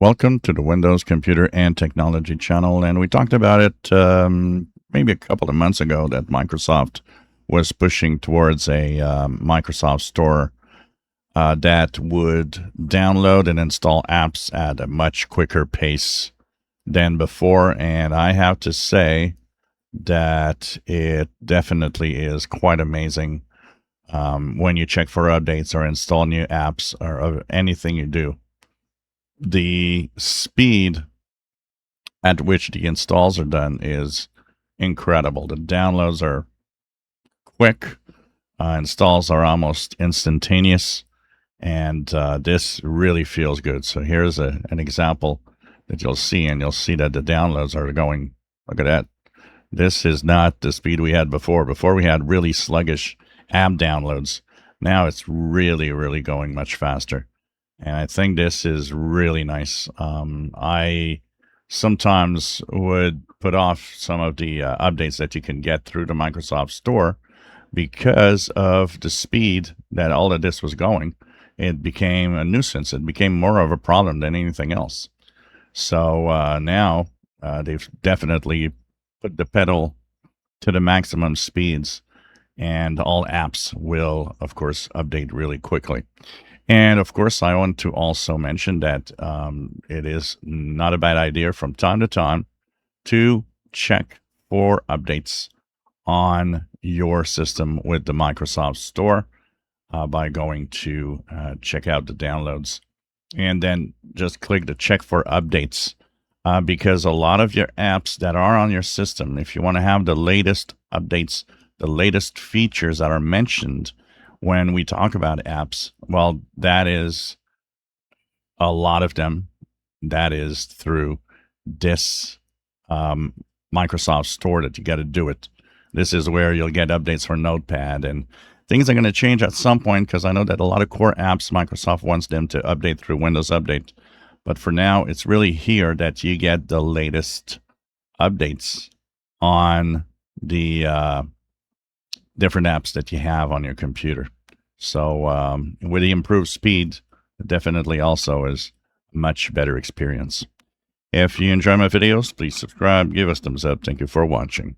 Welcome to the Windows Computer and Technology channel. And we talked about it maybe a couple of months ago that Microsoft was pushing towards a Microsoft Store that would download and install apps at a much quicker pace than before. And I have to say that it definitely is quite amazing when you check for updates or install new apps or anything you do. The speed at which the installs are done is incredible. The downloads are quick, installs are almost instantaneous, and this really feels good. So here's an example that you'll see, and you'll see that the downloads are going, look at that. This is not the speed we had before. Before we had really sluggish app downloads. Now it's really, really going much faster. And I think this is really nice. I sometimes would put off some of the updates that you can get through the Microsoft Store because of the speed that all of this was going. It became a nuisance. It became more of a problem than anything else. So now they've definitely put the pedal to the maximum speeds, and all apps will, of course, update really quickly. And of course, I want to also mention that it is not a bad idea from time to time to check for updates on your system with the Microsoft Store by going to check out the downloads. And then just click the check for updates because a lot of your apps that are on your system, if you want to have the latest updates, the latest features that are mentioned when we talk about apps, well, that is a lot of them. That is through this Microsoft Store that you got to do it. This is where you'll get updates for Notepad, and things are going to change at some point because I know that a lot of core apps, Microsoft wants them to update through Windows Update. But for now, it's really here that you get the latest updates on the different apps that you have on your computer. So with the improved speed, it definitely also is a much better experience. If you enjoy my videos, please subscribe, give us thumbs up. Thank you for watching.